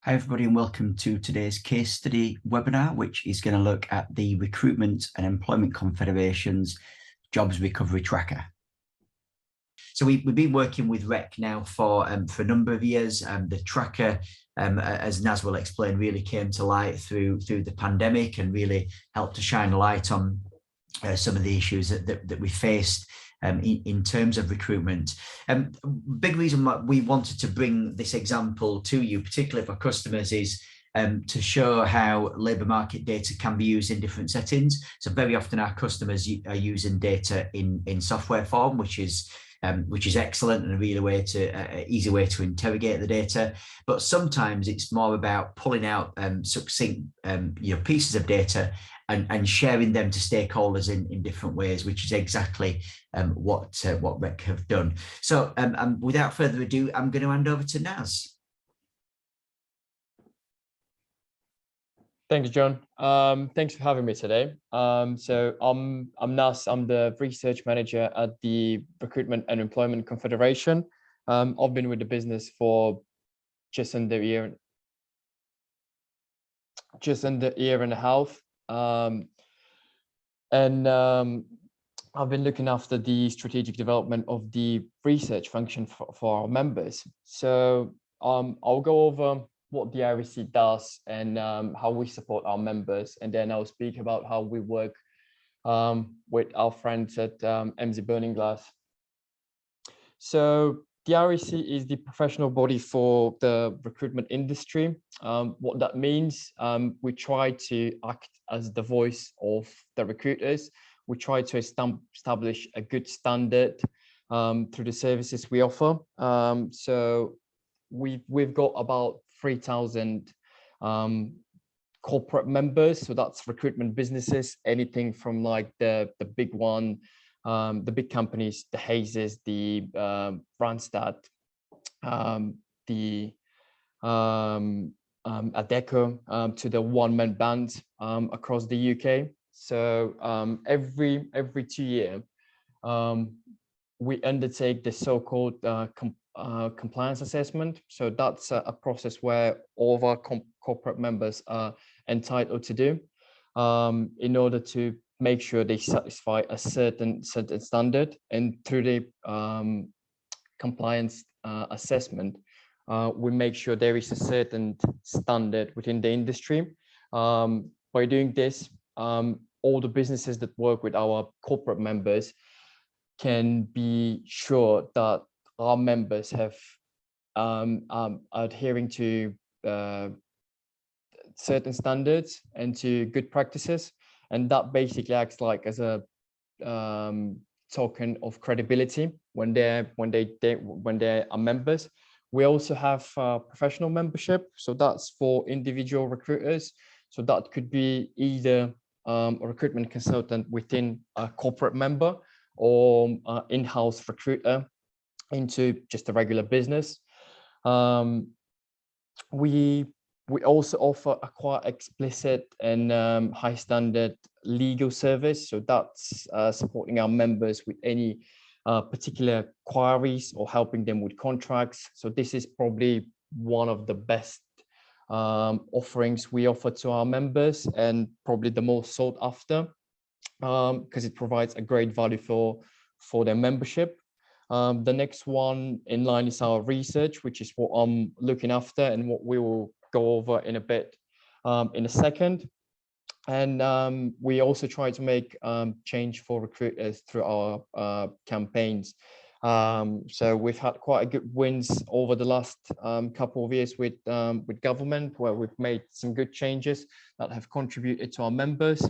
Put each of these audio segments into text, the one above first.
Hi everybody and welcome to today's case study webinar, which is going to look at the Recruitment and Employment Confederation's Jobs Recovery Tracker. So we've been working with REC now for a number of years. The tracker, as Naz will explain, really came to light through the pandemic and really helped to shine a light on some of the issues that we faced in terms of recruitment. Big reason why we wanted to bring this example to you, particularly for customers, is to show how labour market data can be used in different settings. So very often our customers are using data in software form, which is excellent and a really easy way to interrogate the data. But sometimes it's more about pulling out succinct pieces of data and sharing them to stakeholders in different ways, which is exactly what REC have done. So without further ado, I'm going to hand over to Naz. Thanks, John. Thanks for having me today. So I'm Naz. I'm the research manager at the Recruitment and Employment Confederation. I've been with the business for just under a year and a half. I've been looking after the strategic development of the research function for our members. So I'll go over what the REC does and how we support our members, and then I'll speak about how we work with our friends at MZ Burning Glass. So the REC is the professional body for the recruitment industry. What that means, we try to act as the voice of the recruiters. We try to establish a good standard through the services we offer. So we've got about 3,000 corporate members. So that's recruitment businesses, anything from like the big one, the big companies, the Hazes, the Randstad, the Adecco, to the one-man band across the UK. So every 2 years, we undertake the so-called compliance assessment. So that's a process where all of our corporate members are entitled to do in order to make sure they satisfy a certain standard. And through the compliance assessment, we make sure there is a certain standard within the industry. By doing this, all the businesses that work with our corporate members can be sure that our members have adhering to certain standards and to good practices, and that basically acts like as a token of credibility when they are members. We also have professional membership, so that's for individual recruiters. So that could be either a recruitment consultant within a corporate member or in-house recruiter into just a regular business. We also offer a quite explicit and high standard legal service. So that's supporting our members with any particular queries or helping them with contracts. So this is probably one of the best offerings we offer to our members, and probably the most sought after, because it provides a great value for their membership. The next one in line is our research, which is what I'm looking after and what we will go over in a bit in a second. And we also try to make change for recruiters through our campaigns. So we've had quite a good wins over the last couple of years with government, where we've made some good changes that have contributed to our members.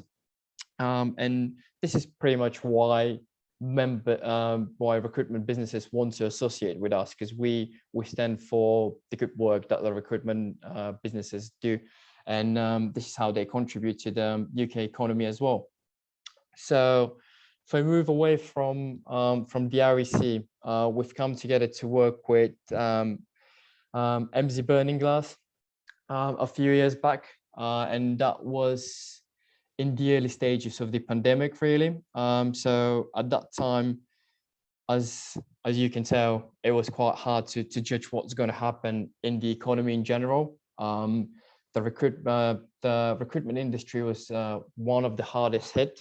And this is pretty much why recruitment businesses want to associate with us, because we stand for the good work that the recruitment businesses do, and this is how they contribute to the UK economy as well. So if I move away from the REC, we've come together to work with MZ Burning Glass a few years back, and that was in the early stages of the pandemic, really. So at that time, as you can tell, it was quite hard to judge what's going to happen in the economy in general. the recruitment industry was one of the hardest hit,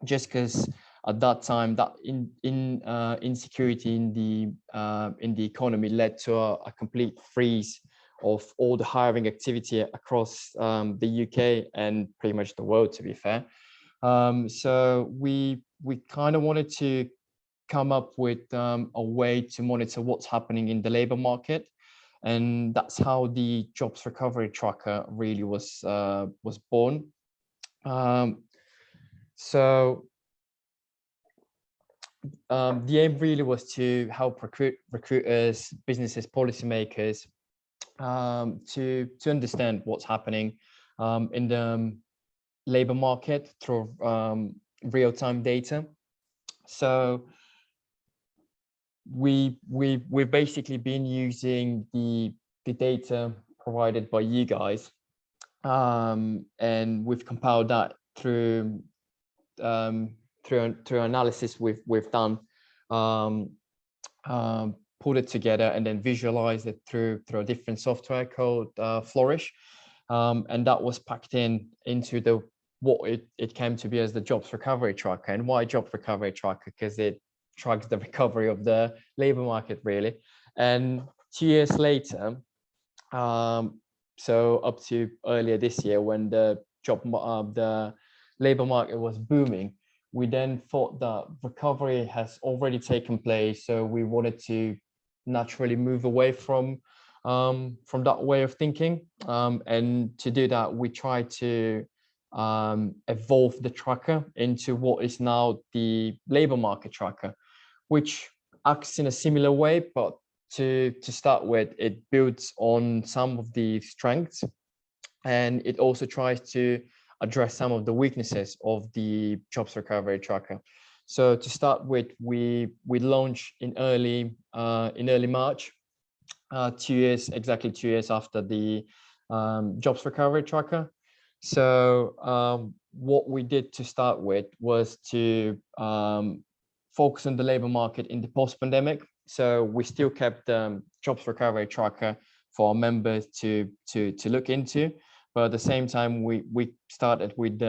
just because at that time that insecurity in the economy led to a complete freeze of all the hiring activity across the UK and pretty much the world, to be fair. So we kind of wanted to come up with a way to monitor what's happening in the labor market, and that's how the jobs recovery tracker really was born. The aim really was to help recruiters, businesses, policymakers to understand what's happening in the labor market through real-time data. So we've basically been using the data provided by you guys, and we've compiled that through analysis we've done, put it together and then visualize it through a different software called Flourish, and that was packed into what it came to be as the jobs recovery tracker. And why jobs recovery tracker? Because it tracks the recovery of the labor market, really. And 2 years later, so up to earlier this year, when the labor market was booming, we then thought that recovery has already taken place, so we wanted to naturally move away from that way of thinking, and to do that we tried to evolve the tracker into what is now the labor market tracker, which acts in a similar way, but to start with, it builds on some of the strengths, and it also tries to address some of the weaknesses of the jobs recovery tracker. So to start with, we launched in early March, exactly 2 years after the jobs recovery tracker. So what we did to start with was to focus on the labor market in the post-pandemic. So we still kept the jobs recovery tracker for our members to look into, but at the same time we started with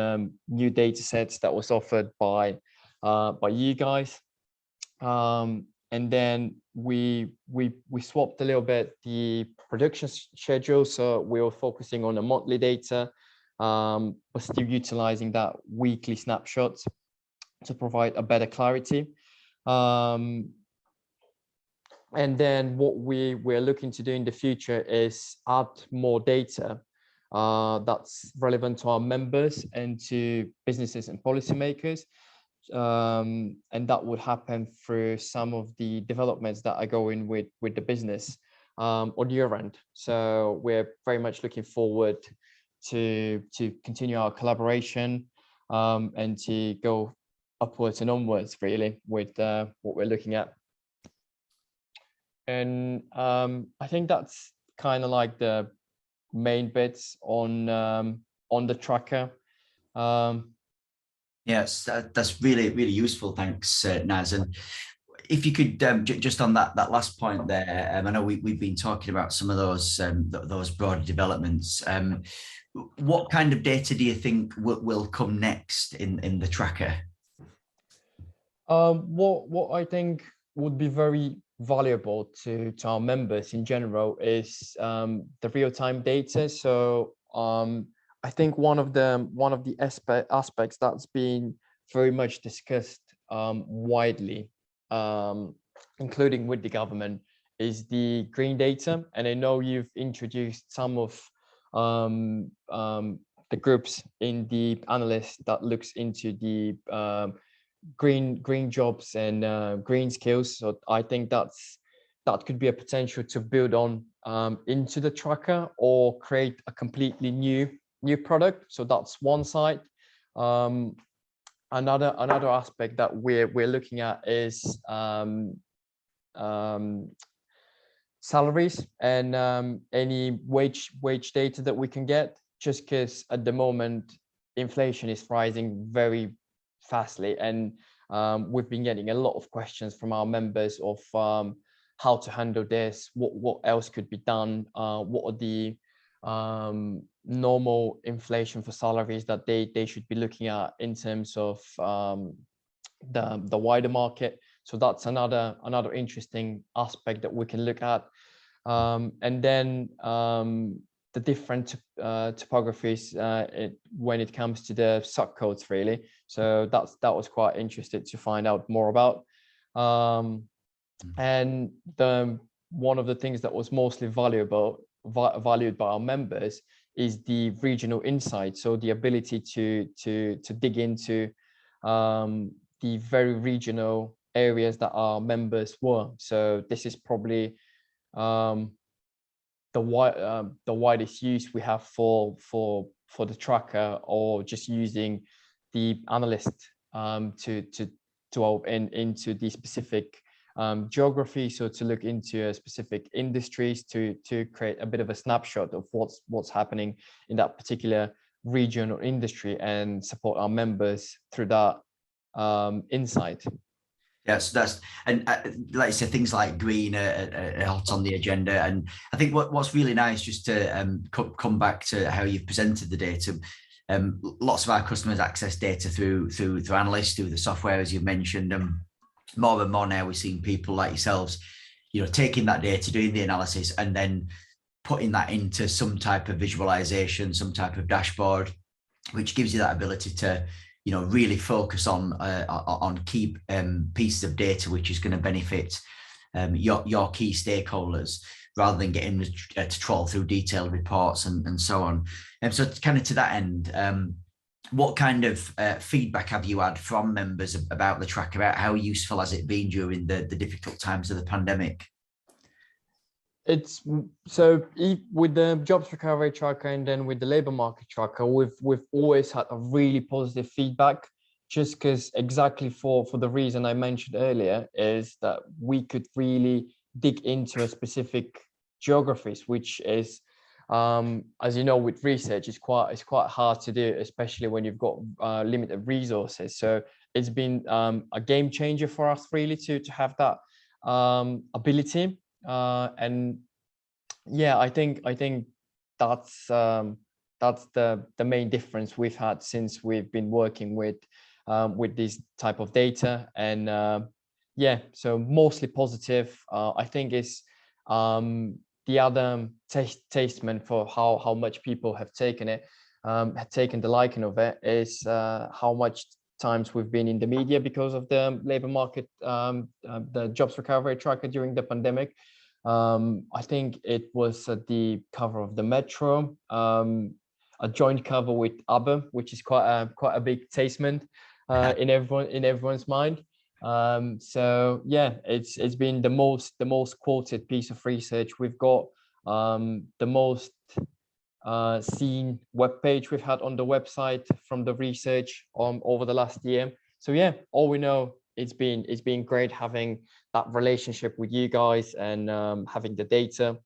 new data sets that was offered by you guys, and then we swapped a little bit the production schedule. So we were focusing on the monthly data, but still utilizing that weekly snapshots to provide a better clarity. And then what we're looking to do in the future is add more data that's relevant to our members and to businesses and policymakers. And that would happen through some of the developments that are going with the business on your end. So we're very much looking forward to continue our collaboration and to go upwards and onwards, really, with what we're looking at. And I think that's kind of like the main bits on the tracker. Yes, that's really, really useful. Thanks, Naz. And if you could just on that last point there, I know we've been talking about some of those broader developments. What kind of data do you think will come next in the tracker? What I think would be very valuable to our members in general is the real-time data. So I think one of the aspects that's been very much discussed widely, including with the government, is the green data. And I know you've introduced some of the groups in the analyst that looks into the green jobs and green skills. So I think that could be a potential to build on into the tracker or create a completely new product. So that's one side. Another aspect that we're looking at is salaries and any wage data that we can get, just because at the moment inflation is rising very fastly, and we've been getting a lot of questions from our members of how to handle this, what else could be done, what are the normal inflation for salaries that they should be looking at in terms of the wider market. So that's another interesting aspect that we can look at. And then the different topographies when it comes to the subcodes, really. So that was quite interesting to find out more about. And one of the things that was mostly valued by our members is the regional insight. So the ability to dig into the very regional areas that our members were. So this is probably the widest use we have for the tracker, or just using the analyst to open into the specific geography. So to look into specific industries to create a bit of a snapshot of what's happening in that particular region or industry, and support our members through that insight. Yes, and like I said, things like green are hot on the agenda. And I think what's really nice, just to come back to how you've presented the data. Lots of our customers access data through analysts, through the software, as you've mentioned. More and more now, we're seeing people like yourselves, taking that data, doing the analysis, and then putting that into some type of visualization, some type of dashboard, which gives you that ability to really focus on key pieces of data, which is going to benefit your key stakeholders, rather than getting to trawl through detailed reports and so on. And so kind of to that end, what kind of feedback have you had from members about the tracker? About how useful has it been during the difficult times of the pandemic? It's so with the jobs recovery tracker and then with the labor market tracker, we've always had a really positive feedback, just because exactly for the reason I mentioned earlier, is that we could really dig into a specific geographies, which is as you know, with research, it's quite hard to do, especially when you've got limited resources. So it's been a game changer for us, really, to have that ability. And yeah, I think that's the main difference we've had since we've been working with this type of data. And yeah, so mostly positive. I think it's the other testament for how much people have taken it, have taken the liking of it, is how much times we've been in the media because of the labor market, the jobs recovery tracker during the pandemic. I think it was at the cover of the Metro, a joint cover with ABBA, which is quite a big tastament in everyone's mind. So yeah, it's been the most quoted piece of research we've got, the most seen webpage we've had on the website from the research over the last year. So yeah, all we know, it's been great having that relationship with you guys and having the data.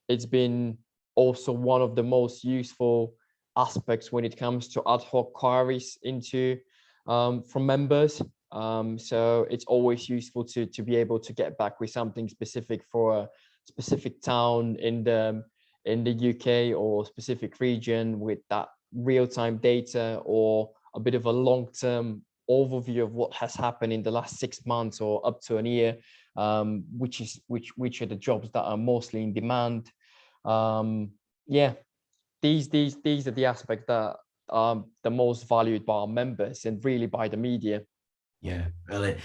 It's been also one of the most useful aspects when it comes to ad hoc queries into from members. So it's always useful to be able to get back with something specific for a specific town in the UK or specific region, with that real-time data, or a bit of a long-term overview of what has happened in the last 6 months or up to a year, which are the jobs that are mostly in demand. Yeah, these are the aspects that are the most valued by our members and really by the media. Yeah, really.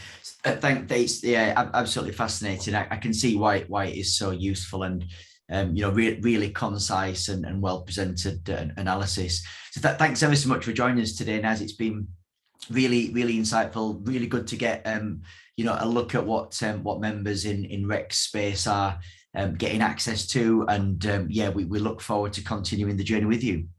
Thanks. Yeah, absolutely fascinating. I can see why it is so useful, and really concise and well presented analysis. So thanks ever so much for joining us today, Naz. It's been really insightful, really good to get a look at what members in rec space are getting access to, and yeah, we look forward to continuing the journey with you.